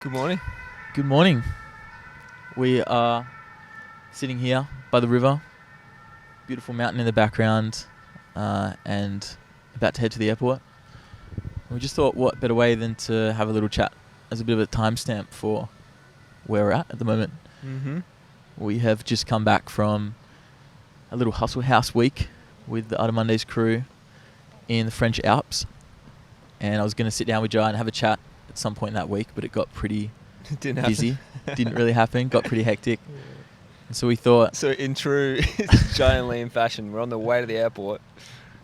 Good morning. Good morning. We are sitting here by the river, beautiful mountain in the background, and about to head to the airport. And we just thought, what better way than to have a little chat as a bit of a timestamp for where we're at the moment. Mm-hmm. We have just come back from a little hustle house week with the Artemunde's crew in the French Alps, and I was going to sit down with Jai and have a chat at some point that week, but it got pretty Didn't busy. happen. Didn't really happen. Got pretty hectic. And so we thought... So in true Jai and Liam fashion, we're on the way to the airport.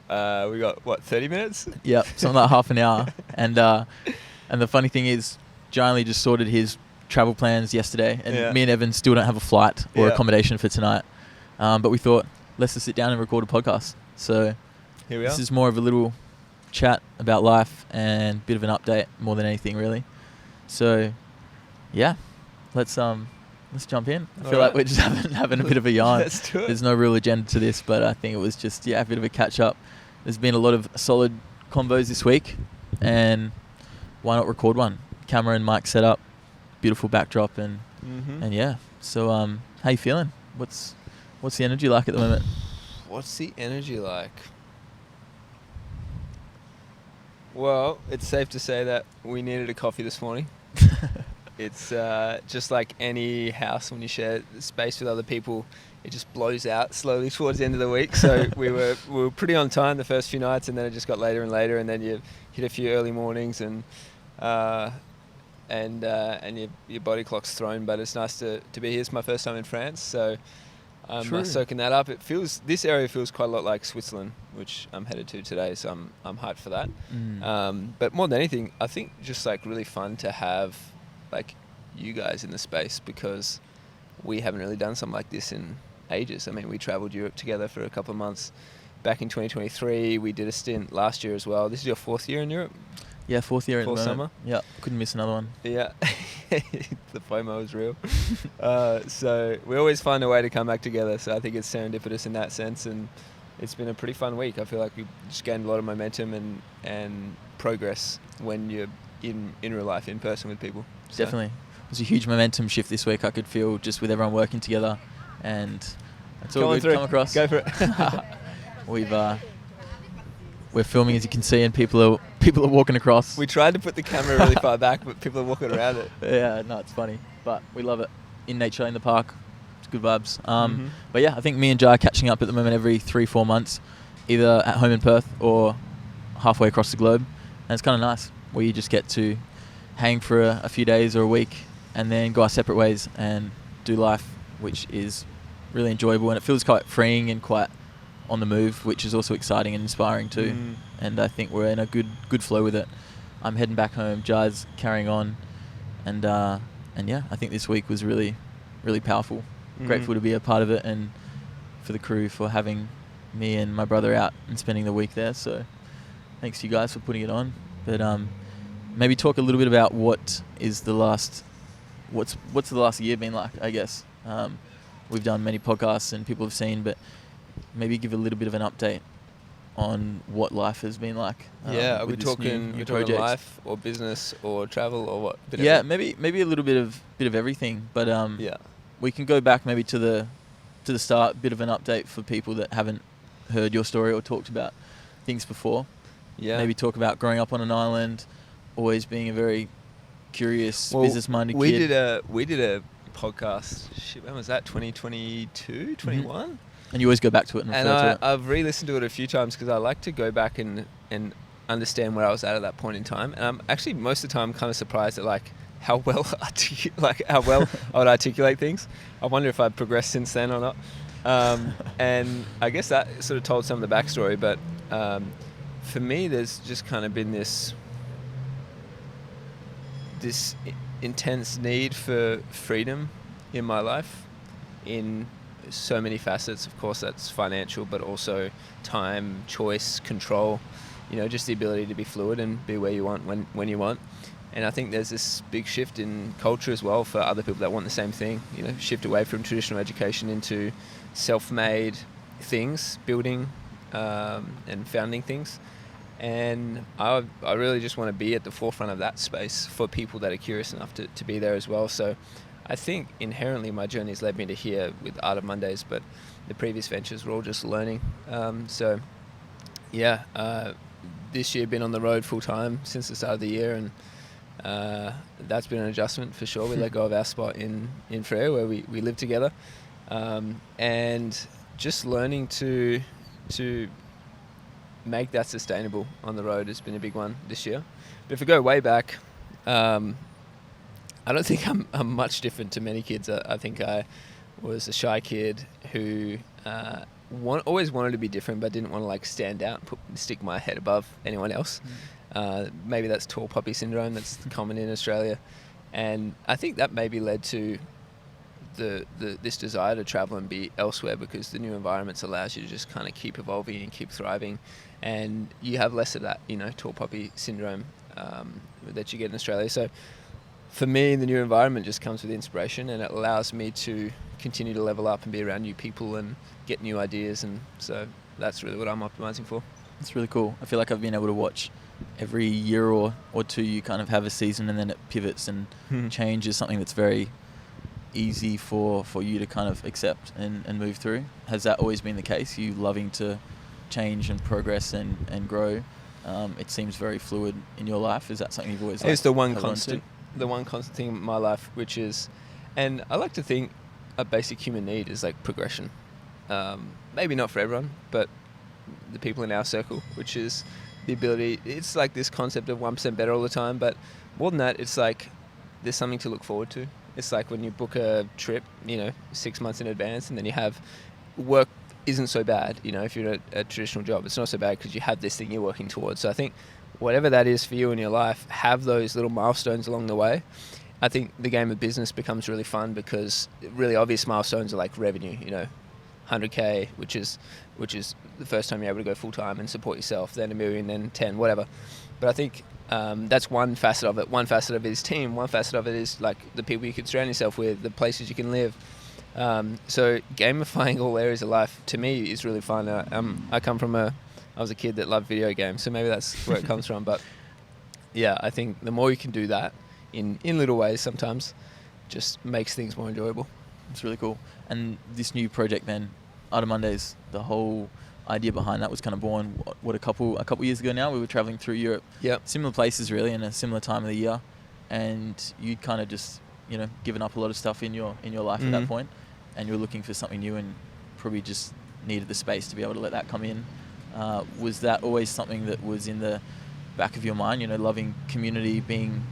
We got, 30 minutes? Yep, something like half an hour. And the funny thing is, Jai and Lee just sorted his travel plans yesterday, and me and Evan still don't have a flight or accommodation for tonight. But we thought, let's just sit down and record a podcast. So Here we are. this is more of a little chat about life and a bit of an update more than anything, really. So, yeah, let's jump in. I feel like we're just having a bit of a yarn. Let's do it. There's no real agenda to this, but I think it was just a bit of a catch up. There's been a lot of solid combos this week, and why not record one? Camera and mic set up, beautiful backdrop, and yeah. So how you feeling? What's the energy like at the moment? What's the energy like? Well, it's safe to say that we needed a coffee this morning. It's just like any house when you share space with other people, it just blows out slowly towards the end of the week. So we were pretty on time the first few nights, and then it just got later and later, and then you hit a few early mornings, and your body clock's thrown. But it's nice to be here. It's my first time in France, so I'm soaking that up. This area feels quite a lot like Switzerland, which I'm headed to today, so I'm hyped for that. But more than anything, I think just like really fun to have like you guys in the space, because we haven't really done something like this in ages. I mean, we traveled Europe together for a couple of months back in 2023. We did a stint last year as well. This is your fourth year in Europe? Yeah, fourth year at the moment. Summer? Yeah, couldn't miss another one. Yeah, the FOMO is real. So we always find a way to come back together. So I think it's serendipitous in that sense, and it's been a pretty fun week. I feel like we just gained a lot of momentum and progress when you're in real life, in person with people. So. Definitely. It was a huge momentum shift this week, I could feel, just with everyone working together, and it's all good. Come across. Go for it. We're filming, as you can see, and people are walking across. We tried to put the camera really far back, but people are walking around it. Yeah, no, it's funny, but we love it. In nature, in the park, it's good vibes. But yeah, I think me and Jai are catching up at the moment every 3-4 months, either at home in Perth or halfway across the globe, and it's kind of nice, where you just get to hang for a few days or a week, and then go our separate ways and do life, which is really enjoyable, and it feels quite freeing and quite on the move, which is also exciting and inspiring too. And I think we're in a good flow with it. I'm heading back home, Jai's carrying on, and yeah, I think this week was really, really powerful. Grateful to be a part of it, and for the crew for having me and my brother out and spending the week there. So thanks to you guys for putting it on. But maybe talk a little bit about what's the last year been like, I guess. We've done many podcasts and people have seen, but maybe give a little bit of an update on what life has been like. Are we talking life or business or travel or what? Maybe a little bit of everything, but we can go back maybe to the start, bit of an update for people that haven't heard your story or talked about things before. Maybe talk about growing up on an island, always being a very curious, business-minded kid. We did a podcast. Shit, when was that? 2022, 21? And you always go back to it and refer to it. I've re-listened to it a few times because I like to go back and understand where I was at that point in time. And I'm actually most of the time kind of surprised at like how well I would articulate things. I wonder if I've progressed since then or not. And I guess that sort of told some of the backstory. But for me, there's just kind of been this intense need for freedom in my life, in so many facets. Of course, that's financial, but also time, choice, control, just the ability to be fluid and be where you want when you want. And I think there's this big shift in culture as well for other people that want the same thing, shift away from traditional education into self-made things, building and founding things. And I really just want to be at the forefront of that space for people that are curious enough to be there as well. So I think inherently my journey has led me to here with Art of Mondays, but the previous ventures were all just learning. This year been on the road full time since the start of the year, and that's been an adjustment for sure. We let go of our spot in Frere where we live together, and just learning to make that sustainable on the road has been a big one this year. But if we go way back, I don't think I'm much different to many kids. I think I was a shy kid who always wanted to be different, but didn't want to like stand out and stick my head above anyone else. Maybe that's tall poppy syndrome that's common in Australia, and I think that maybe led to this desire to travel and be elsewhere, because the new environments allows you to just kind of keep evolving and keep thriving, and you have less of that, tall poppy syndrome that you get in Australia. So for me, the new environment just comes with inspiration, and it allows me to continue to level up and be around new people and get new ideas, and so that's really what I'm optimizing for. It's really cool. I feel like I've been able to watch every year or two you kind of have a season, and then it pivots and change is something that's very easy for you to kind of accept and move through. Has that always been the case, you loving to change and progress and grow? It seems very fluid in your life. Is that something you've always it's the one constant thing in my life, which is, and I like to think a basic human need is like progression. Maybe not for everyone, but the people in our circle, which is the ability, it's like this concept of 1% better all the time, but more than that, it's like there's something to look forward to. It's like when you book a trip, 6 months in advance, and then you have work isn't so bad. If you're in a traditional job, it's not so bad because you have this thing you're working towards. So I think whatever that is for you in your life, have those little milestones along the way. I think the game of business becomes really fun because really obvious milestones are like revenue, 100K, which is the first time you're able to go full time and support yourself, then 1 million, then 10, whatever. But I think that's one facet of it. One facet of it is team. One facet of it is like the people you can surround yourself with, the places you can live. So gamifying all areas of life to me is really fun. I was a kid that loved video games, so maybe that's where it comes from. But yeah, I think the more you can do that in little ways, sometimes just makes things more enjoyable. It's really cool. And this new project then, Art of Mondays, the whole idea behind that was kind of born a couple years ago now. We were traveling through Europe, similar places really, in a similar time of the year, and you'd kind of just given up a lot of stuff in your life at that point, and you were looking for something new and probably just needed the space to be able to let that come in. Was that always something that was in the back of your mind, loving community, being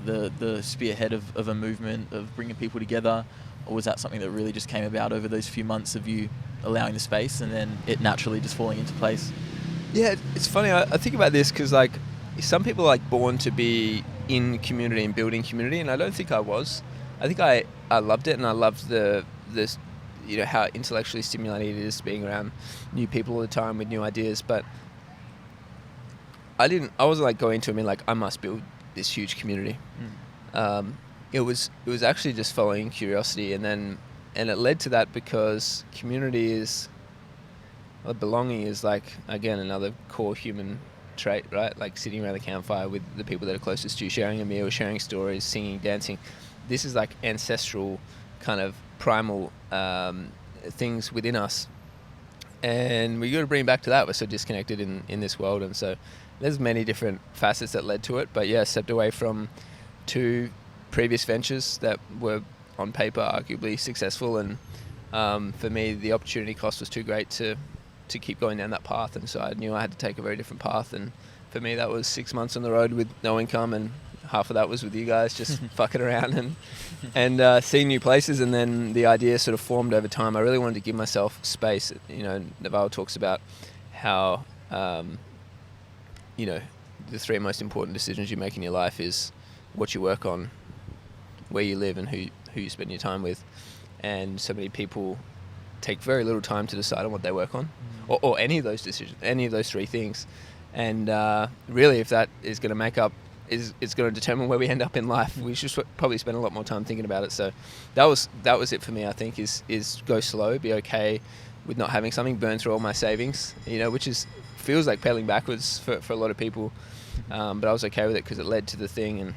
the spearhead of a movement, of bringing people together? Or was that something that really just came about over those few months of you allowing the space and then it naturally just falling into place? Yeah, it's funny. I think about this because like some people are like born to be in community and building community, and I don't think I was. I think I loved it, and I loved this how intellectually stimulating it is being around new people all the time with new ideas. But I wasn't like going to like I must build this huge community. It was actually just following curiosity, and it led to that because community is, belonging is like, again, another core human trait, right? Like sitting around the campfire with the people that are closest to you, sharing a meal, sharing stories, singing, dancing. This is like ancestral kind of primal things within us, and we got to bring back to that. We're so disconnected in this world, and so there's many different facets that led to it. But yeah, stepped away from 2 previous ventures that were on paper arguably successful, and for me the opportunity cost was too great to keep going down that path, and so I knew I had to take a very different path. And for me that was 6 months on the road with no income, and half of that was with you guys just fucking around and seeing new places. And then the idea sort of formed over time. I really wanted to give myself space. Naval talks about how the 3 most important decisions you make in your life is what you work on, where you live, and who you spend your time with. And so many people take very little time to decide on what they work on, or any of those decisions, any of those 3 things. And really, if that is going to make up, it's going to determine where we end up in life. We should probably spend a lot more time thinking about it. So that was it for me. I think is go slow, be okay with not having something, burn through all my savings, which feels like pedaling backwards for a lot of people. But I was okay with it because it led to the thing, and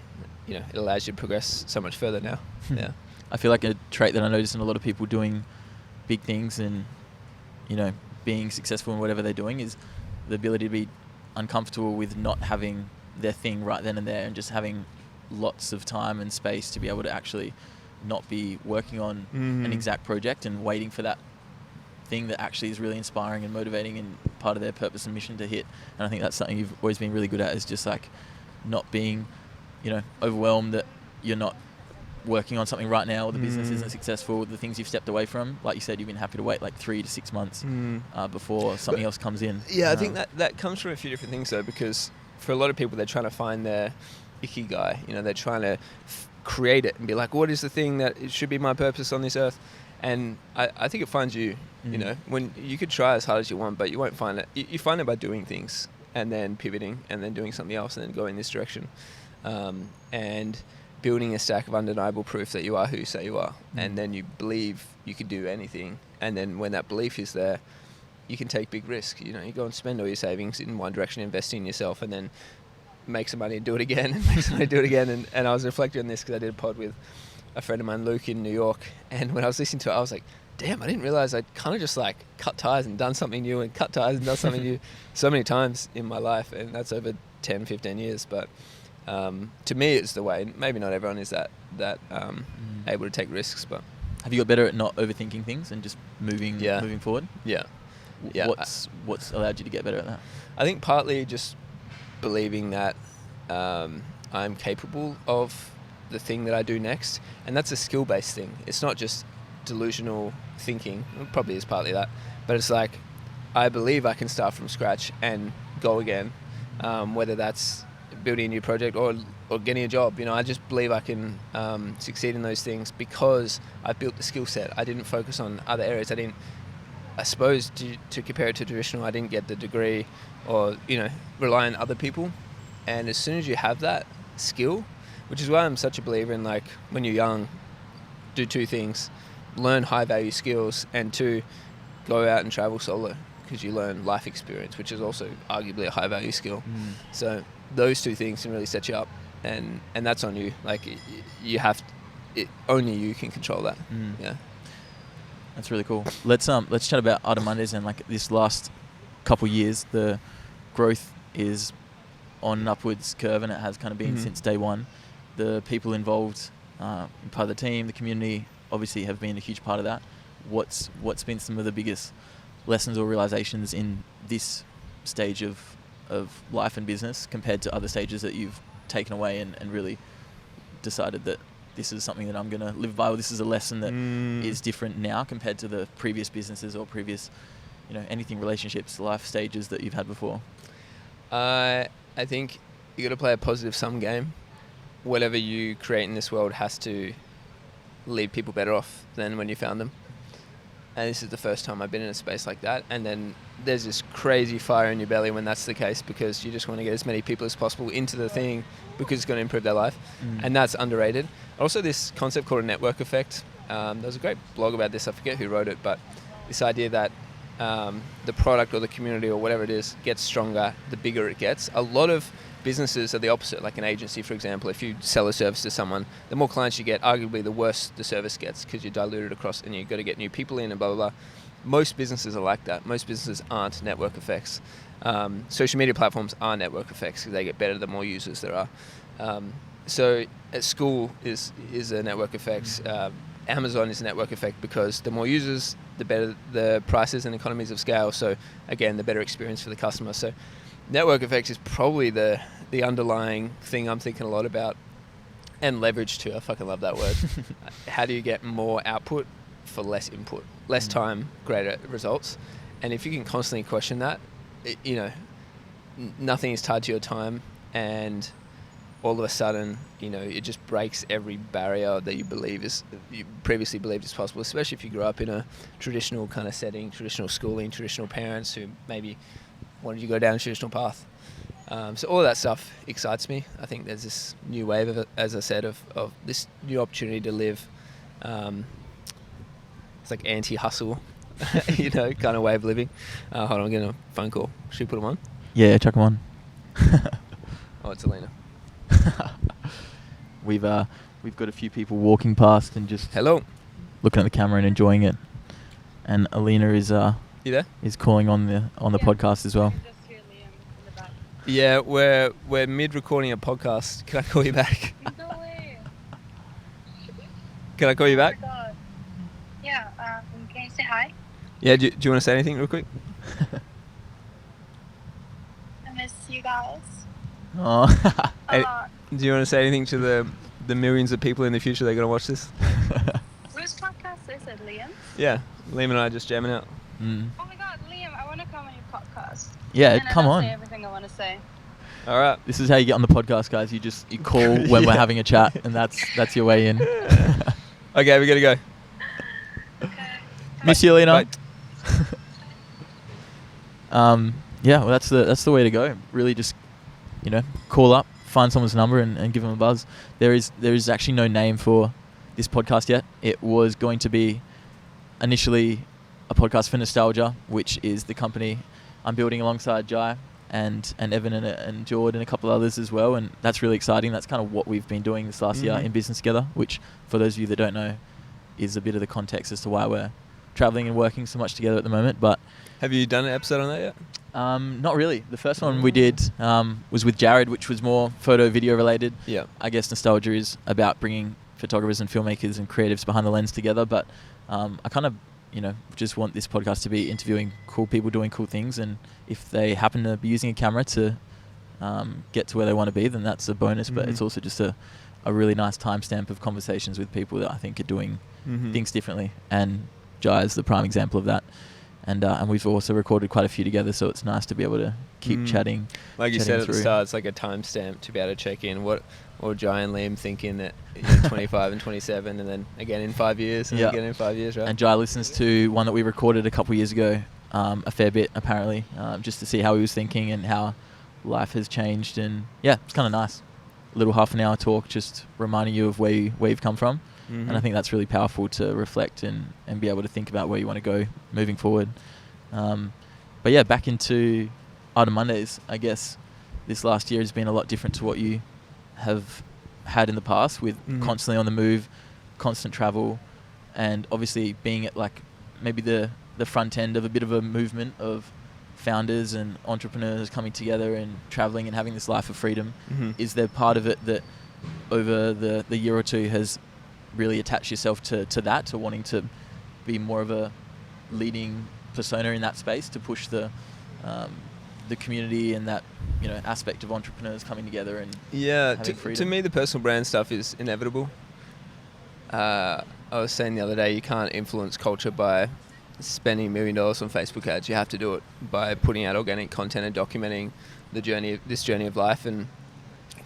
it allows you to progress so much further now. Yeah. I feel like a trait that I notice in a lot of people doing big things and being successful in whatever they're doing is the ability to be uncomfortable with not having their thing right then and there, and just having lots of time and space to be able to actually not be working on an exact project and waiting for that thing that actually is really inspiring and motivating and part of their purpose and mission to hit. And I think that's something you've always been really good at, is just like not being overwhelmed that you're not working on something right now, or the business isn't successful, the things you've stepped away from. Like you said, you've been happy to wait like 3 to 6 months before something else comes in. Yeah, I think that comes from a few different things though, because for a lot of people, they're trying to find their ikigai. They're trying to create it and be like, what is the thing that it should be my purpose on this earth? And I think it finds you, when you could try as hard as you want, but you won't find it. You find it by doing things and then pivoting and then doing something else and then going this direction. And building a stack of undeniable proof that you are who you say you are. And then you believe you could do anything. And then when that belief is there, you can take big risks. You go and spend all your savings in one direction, invest in yourself, and then make some money and do it again, and make some money and do it again. And I was reflecting on this because I did a pod with a friend of mine, Luke, in New York. And when I was listening to it, I was like, damn, I didn't realize I'd kind of just like cut ties and done something new and cut ties and done something new so many times in my life. And that's over 10, 15 years. But to me, it's the way. Maybe not everyone is that able to take risks, but have you got better at not overthinking things and just moving forward? Yeah. What's allowed you to get better at that? I think partly just believing that I'm capable of the thing that I do next, and that's a skill-based thing. It's not just delusional thinking. It probably is partly that, but it's like I believe I can start from scratch and go again, whether that's building a new project or getting a job. I just believe I can succeed in those things because I've built the skill set. I didn't focus on other areas. I suppose to compare it to traditional, I didn't get the degree or rely on other people. And as soon as you have that skill, which is why I'm such a believer in, like, when you're young, do 2 things: learn high value skills, and 2, go out and travel solo, because you learn life experience, which is also arguably a high value skill. So those 2 things can really set you up, and that's on you. Like, you have only you can control that. Yeah, that's really cool. Let's chat about Art of Mondays, and like this last couple years, the growth is on an upwards curve, and it has kind of been since day one. The people involved, part of the team, the community, obviously have been a huge part of that. What's been some of the biggest lessons or realizations in this stage of life and business compared to other stages that you've taken away and really decided that this is something that I'm going to live by, or this is a lesson that is different now compared to the previous businesses or previous, anything, relationships, life stages that you've had before? I think you got to play a positive sum game. Whatever you create in this world has to leave people better off than when you found them. And this is the first time I've been in a space like that. And then there's this crazy fire in your belly when that's the case, because you just want to get as many people as possible into the thing because it's going to improve their life. And that's underrated. Also, this concept called a network effect. There was a great blog about this. I forget who wrote it, but this idea that the product or the community or whatever it is gets stronger the bigger it gets. A lot of businesses are the opposite, like an agency, for example. If you sell a service to someone, the more clients you get, arguably the worse the service gets, because you're diluted across and you've got to get new people in and blah, blah, blah. Most businesses are like that. Most businesses aren't network effects. Social media platforms are network effects because they get better the more users there are. So at school is a network effect. Amazon is a network effect because the more users, the better the prices and economies of scale. So again, the better experience for the customer. So network effects is probably the underlying thing I'm thinking a lot about. And leverage too. I fucking love that word. How do you get more output for less input? Less time, greater results. And if you can constantly question that, nothing is tied to your time, and all of a sudden, it just breaks every barrier that you previously believed is possible, especially if you grew up in a traditional kind of setting, traditional schooling, traditional parents who maybe wanted you to go down a traditional path. So all of that stuff excites me. I think there's this new wave of, as I said, of this new opportunity to live. It's like anti-hustle kind of way of living. Hold on, I'm getting a phone call. Should we put them on? Yeah, chuck them on. Oh, it's Alina. We've got a few people walking past and just Hello. looking at the camera and enjoying it. And Alina is You there? is calling on the podcast as well. Just hear Liam in the back. Yeah, we're mid recording a podcast. Can I call you back? No way. Can I call you back? Oh my God. Yeah, can you say hi? Yeah, do you want to say anything real quick? I miss you guys Oh. a lot. Do you want to say anything to the millions of people in the future that are going to watch this? Whose podcast is it, Liam? Yeah, Liam and I are just jamming out. Mm. Oh my God, Liam, I want to come on your podcast. Yeah, And come I'll on. say everything I want to say. All right. This is how you get on the podcast, guys. You call when we're Yeah. having a chat, and that's your way in. Okay, we got to go. Okay. Miss you, Alina. Bye. Yeah, well, that's the way to go. Really, just call up, find someone's number, and give them a buzz. There is actually no name for this podcast yet. It was going to be initially a podcast for Nostalgia, which is the company I'm building alongside Jai and Evan and Jord and a couple others as well, and that's really exciting. That's kind of what we've been doing this last year in business together, which, for those of you that don't know, is a bit of the context as to why we're traveling and working so much together at the moment. But Have you done an episode on that yet? not really. The first one we did was with Jared, which was more photo video related. Yeah. I guess Nostalgia is about bringing photographers and filmmakers and creatives behind the lens together, but I kind of just want this podcast to be interviewing cool people doing cool things, and if they happen to be using a camera to get to where they want to be, then that's a bonus. But it's also just a really nice timestamp of conversations with people that I think are doing things differently, and Jai is the prime example of that. And we've also recorded quite a few together, so it's nice to be able to keep chatting. Like you chatting said at the through. start, it's like a timestamp to be able to check in what Jai and Liam thinking at 25 and 27, and then again in 5 years, and Yeah. again in 5 years, right? And Jai listens to one that we recorded a couple of years ago, a fair bit apparently, just to see how he was thinking and how life has changed. And yeah, it's kind of nice. A little half an hour talk, just reminding you of where you've come from. And I think that's really powerful to reflect and be able to think about where you want to go moving forward. But yeah, back into Autumn Mondays, I guess this last year has been a lot different to what you have had in the past, with constantly on the move, constant travel, and obviously being at like maybe the front end of a bit of a movement of founders and entrepreneurs coming together and traveling and having this life of freedom. Is there part of it that over the year or two has really attached yourself to that, to wanting to be more of a leading persona in that space, to push the community and that aspect of entrepreneurs coming together and having freedom? To me the personal brand stuff is inevitable. I was saying the other day, you can't influence culture by spending $1 million on Facebook ads. You have to do it by putting out organic content and documenting this journey of life, and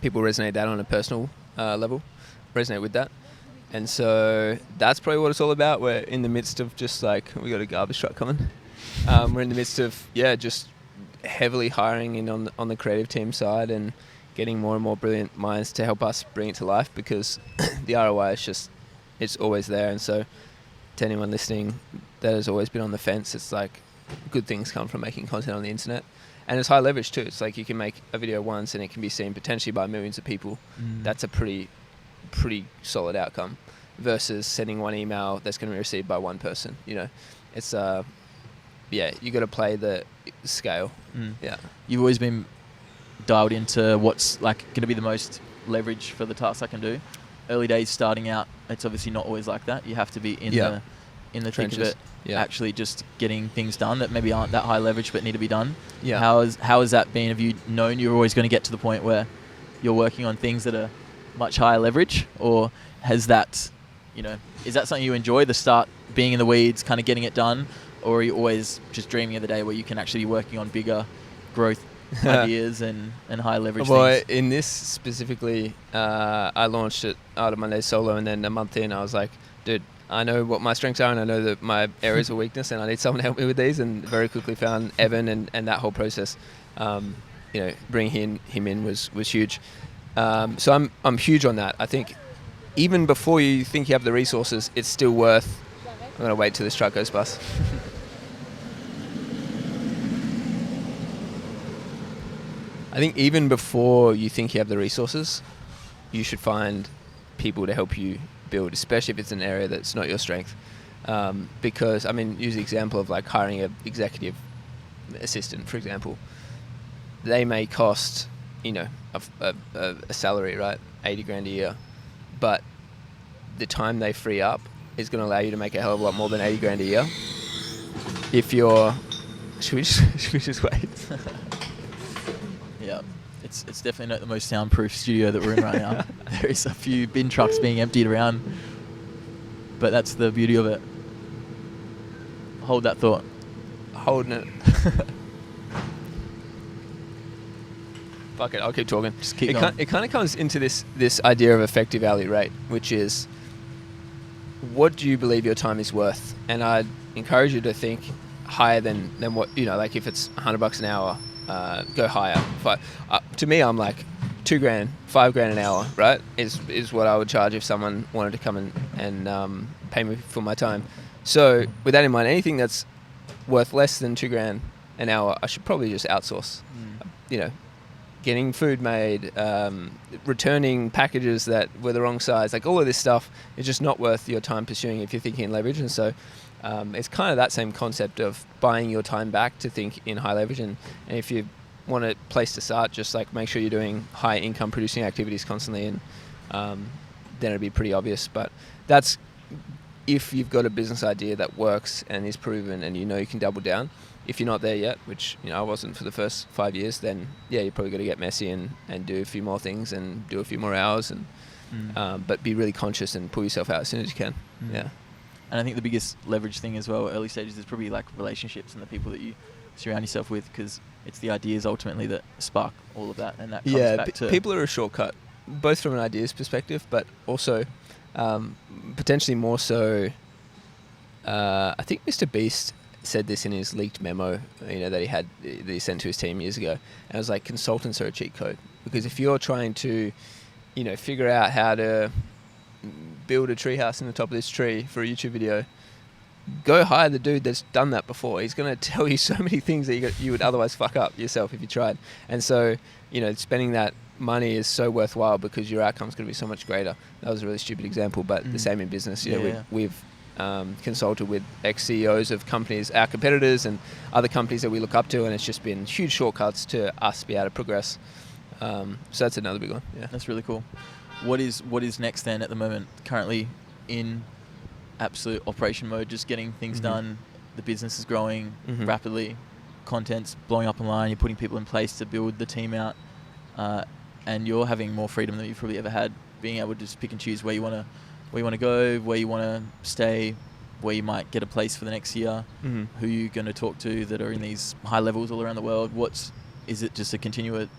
people resonate that on a personal level, resonate with that. And so that's probably what it's all about. We're in the midst of just like, we got a garbage truck coming. We're in the midst of, just heavily hiring in on the creative team side and getting more and more brilliant minds to help us bring it to life, because the ROI is just, it's always there. And so to anyone listening that has always been on the fence, it's like good things come from making content on the internet. And it's high leverage too. It's like you can make a video once and it can be seen potentially by millions of people. That's a pretty solid outcome, versus sending one email that's going to be received by one person. It's you got to play the scale. You've always been dialed into what's like going to be the most leverage for the tasks I can do. Early days starting out, it's obviously not always like that. You have to be in the thick of it, actually just getting things done that maybe aren't that high leverage but need to be done. How has that been? Have you known you're always going to get to the point where you're working on things that are much higher leverage, or has that, is that something you enjoy, the start, being in the weeds, kind of getting it done, or are you always just dreaming of the day where you can actually be working on bigger growth ideas and high leverage things? In this specifically, I launched it Autumn Monday solo, and then a month in I was like, dude, I know what my strengths are and I know that my areas of weakness, and I need someone to help me with these, and very quickly found Evan, and that whole process, bringing him in was huge. So I'm huge on that. I think even before you think you have the resources, it's still worth. I'm gonna wait till this truck goes past. I think even before you think you have the resources, you should find people to help you build, especially if it's an area that's not your strength. Because, I mean, use the example of like hiring an executive assistant, for example. They may cost, you know, a salary, right? 80 grand a year. But the time they free up is going to allow you to make a hell of a lot more than 80 grand a year. If you're... Should we just wait? Yeah. It's definitely not the most soundproof studio that we're in right now. There is a few bin trucks being emptied around. But that's the beauty of it. Hold that thought. Holding it. Fuck it, I'll keep talking. Just keep going. It kind of comes into this idea of effective hourly rate, which is, what do you believe your time is worth? And I'd encourage you to think higher than what, you know, like if it's $100 an hour, go higher. But to me, I'm like $2,000, $5,000 an hour, right? Is what I would charge if someone wanted to come and pay me for my time. So with that in mind, anything that's worth less than $2,000 an hour, I should probably just outsource. You know, getting food made, returning packages that were the wrong size, like all of this stuff is just not worth your time pursuing if you're thinking in leverage. And so it's kind of that same concept of buying your time back to think in high leverage. And if you want a place to start, just like make sure you're doing high income producing activities constantly, and then it'll be pretty obvious. But that's if you've got a business idea that works and is proven and you know you can double down. If you're not there yet, which, you know, I wasn't for the first 5 years, then yeah, you're probably got to get messy and do a few more things and do a few more hours, and but be really conscious and pull yourself out as soon as you can. Yeah. And I think the biggest leverage thing as well, early stages, is probably like relationships and the people that you surround yourself with, because it's the ideas ultimately that spark all of that, and that comes back to... people are a shortcut, both from an ideas perspective, but also potentially more so. I think Mr. Beast said this in his leaked memo, you know, that he sent to his team years ago. And it was like, consultants are a cheat code, because if you're trying to, you know, figure out how to build a treehouse in the top of this tree for a YouTube video, go hire the dude that's done that before. He's going to tell you so many things that you would otherwise fuck up yourself if you tried. And so, you know, spending that money is so worthwhile because your outcome's going to be so much greater. That was a really stupid example, but the same in business. You know, we've consulted with ex-CEOs of companies, our competitors and other companies that we look up to, and it's just been huge shortcuts to us be able to progress. So that's another big one. Yeah, that's really cool. What is next then at the moment? Currently in absolute operation mode, just getting things done. The business is growing rapidly. Content's blowing up online. You're putting people in place to build the team out, and you're having more freedom than you've probably ever had, being able to just pick and choose where you want to go, where you want to stay, where you might get a place for the next year, who you're going to talk to that are in these high levels all around the world. Is it just a continuous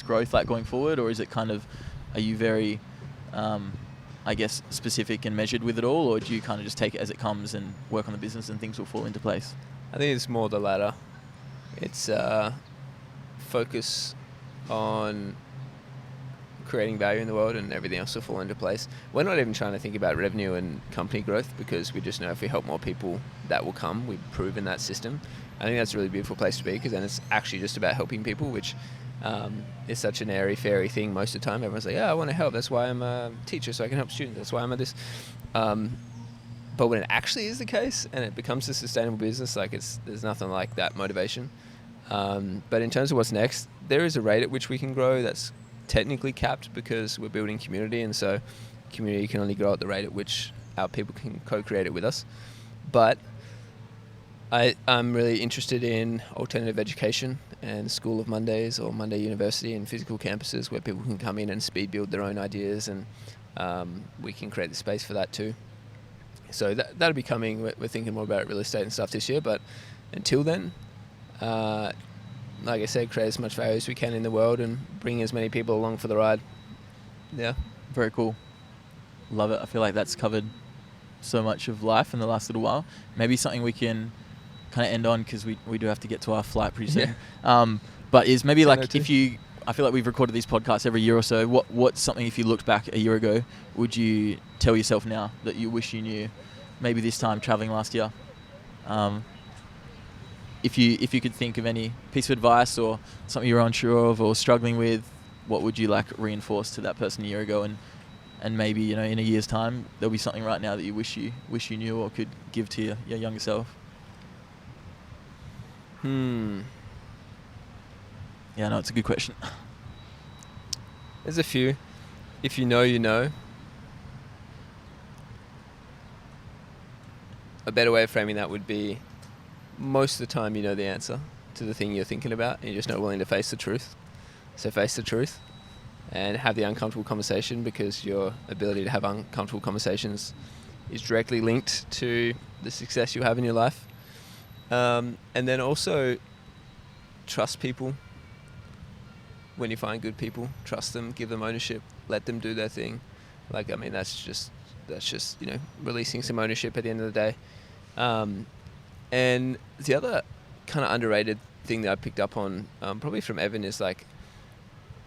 growth like going forward, or is it kind of, are you very, I guess, specific and measured with it all, or do you kind of just take it as it comes and work on the business and things will fall into place? I think it's more the latter. It's focus on creating value in the world, and everything else will fall into place. We're not even trying to think about revenue and company growth, because we just know if we help more people, that will come. We've proven that system. I think that's a really beautiful place to be, because then it's actually just about helping people, which is such an airy-fairy thing most of the time. Everyone's like, yeah, I want to help. That's why I'm a teacher, so I can help students. That's why I'm at this. But when it actually is the case and it becomes a sustainable business, like there's nothing like that motivation. But in terms of what's next, there is a rate at which we can grow that's technically capped, because we're building community, and so community can only grow at the rate at which our people can co-create it with us. But I'm really interested in alternative education and School of Mondays or Monday University and physical campuses where people can come in and speed build their own ideas, and we can create the space for that too. So that'll be coming. We're thinking more about real estate and stuff this year, but until then, like I said, create as much value as we can in the world and bring as many people along for the ride. Yeah. Very cool. Love it. I feel like that's covered so much of life in the last little while. Maybe something we can kind of end on, because we do have to get to our flight pretty soon. Yeah. But is maybe like, I feel like we've recorded these podcasts every year or so. What's something, if you looked back a year ago, would you tell yourself now that you wish you knew maybe this time traveling last year? if you could think of any piece of advice or something you're unsure of or struggling with, what would you like reinforce to that person a year ago? And maybe, you know, in a year's time, there'll be something right now that you wish you knew or could give to your younger self. Yeah, no, it's a good question. There's a few. If you know, you know. A better way of framing that would be, most of the time you know the answer to the thing you're thinking about, and you're just not willing to face the truth. So face the truth and have the uncomfortable conversation, because your ability to have uncomfortable conversations is directly linked to the success you have in your life. And then also trust people. When you find good people, trust them, give them ownership, let them do their thing. Like, I mean, that's just, you know, releasing some ownership at the end of the day. And the other kind of underrated thing that I picked up on, probably from Evan, is like,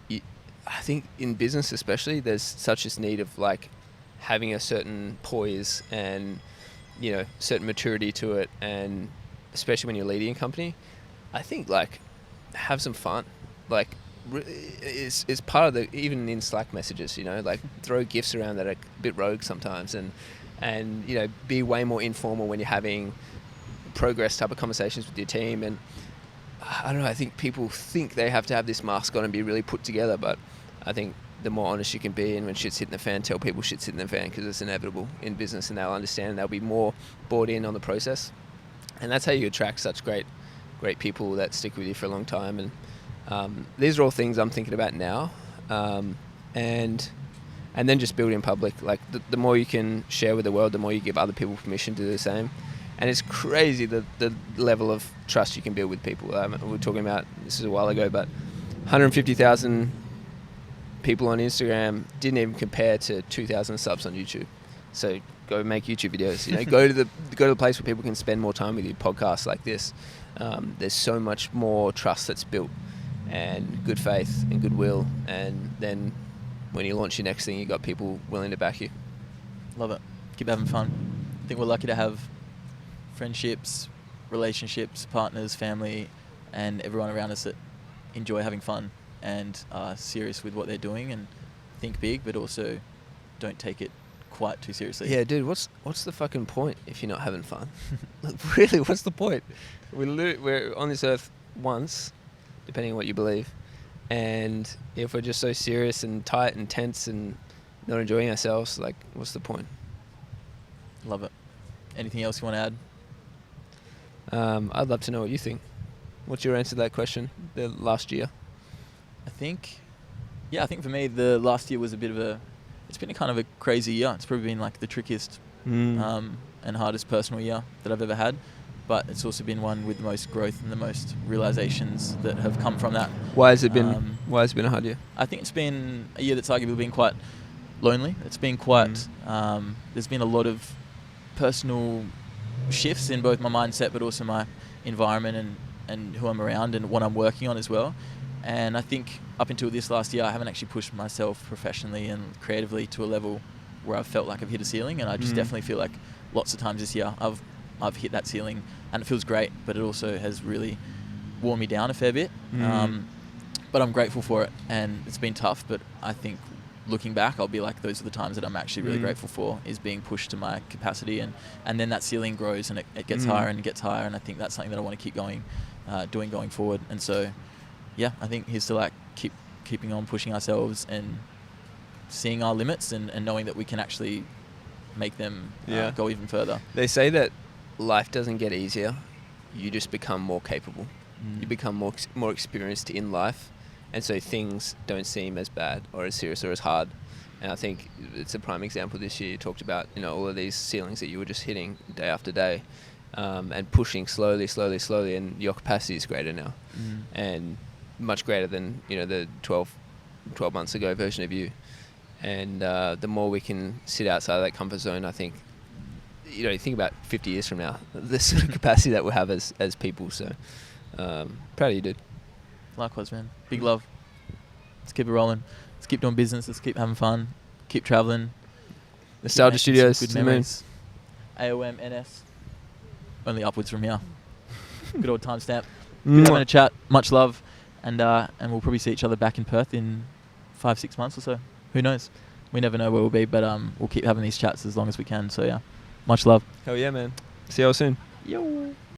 I think in business especially, there's such this need of like having a certain poise and, you know, certain maturity to it. And especially when you're leading a company, I think like have some fun. Like, is part of the, even in Slack messages, you know, like throw gifts around that are a bit rogue sometimes, and you know, be way more informal when you're having progress type of conversations with your team. And I don't know, I think people think they have to have this mask on and be really put together, but I think the more honest you can be, and when shit's hitting the fan, tell people shit's hitting the fan, because it's inevitable in business, and they'll understand, and they'll be more bought in on the process. And that's how you attract such great people that stick with you for a long time. And these are all things I'm thinking about now. And then just build in public. Like the more you can share with the world, the more you give other people permission to do the same. And it's crazy the level of trust you can build with people. We were talking about, this is a while ago, but 150,000 people on Instagram didn't even compare to 2,000 subs on YouTube. So go make YouTube videos. You know, go to the place where people can spend more time with you. Podcasts like this. There's so much more trust that's built, and good faith and goodwill. And then when you launch your next thing, you've got people willing to back you. Love it. Keep having fun. I think we're lucky to have friendships, relationships, partners, family, and everyone around us that enjoy having fun and are serious with what they're doing and think big, but also don't take it quite too seriously. Yeah, dude, what's the fucking point if you're not having fun? Like, really, what's the point? We're on this earth once, depending on what you believe, and if we're just so serious and tight and tense and not enjoying ourselves, like, what's the point? Love it. Anything else you want to add? I'd love to know what you think. What's your answer to that question? The last year? I think for me, the last year was it's been a kind of a crazy year. It's probably been like the trickiest and hardest personal year that I've ever had. But it's also been one with the most growth and the most realizations that have come from that. Why has it been a hard year? I think it's been a year that's arguably been quite lonely. It's been quite, there's been a lot of personal shifts in both my mindset, but also my environment and who I'm around and what I'm working on as well. And I think up until this last year, I haven't actually pushed myself professionally and creatively to a level where I've felt like I've hit a ceiling. And I just definitely feel like lots of times this year I've hit that ceiling, and it feels great, but it also has really worn me down a fair bit. But I'm grateful for it, and it's been tough, but I think looking back, I'll be like, those are the times that I'm actually really grateful for, is being pushed to my capacity, and then that ceiling grows and it gets higher and it gets higher, and I think that's something that I want to keep doing going forward. And so, yeah, I think here's to like keeping on pushing ourselves and seeing our limits and knowing that we can actually make them go even further. They say that life doesn't get easier, you just become more capable. You become more experienced in life, and so things don't seem as bad or as serious or as hard. And I think it's a prime example this year. You talked about, you know, all of these ceilings that you were just hitting day after day, and pushing slowly, and your capacity is greater now, and much greater than, you know, the 12 months ago version of you. And the more we can sit outside of that comfort zone, I think, you know, you think about 50 years from now, the sort of capacity that we'll have as people. So proud of you, dude. Likewise, man. Big love. Let's keep it rolling. Let's keep doing business. Let's keep having fun. Keep traveling. Nostalgia Studios. Good memories. AOM NS. Only upwards from here. Good old timestamp. Good having a chat. Much love. And we'll probably see each other back in Perth in 5-6 months or so. Who knows? We never know where we'll be, but we'll keep having these chats as long as we can. So, yeah, much love. Hell yeah, man. See you all soon. Yo.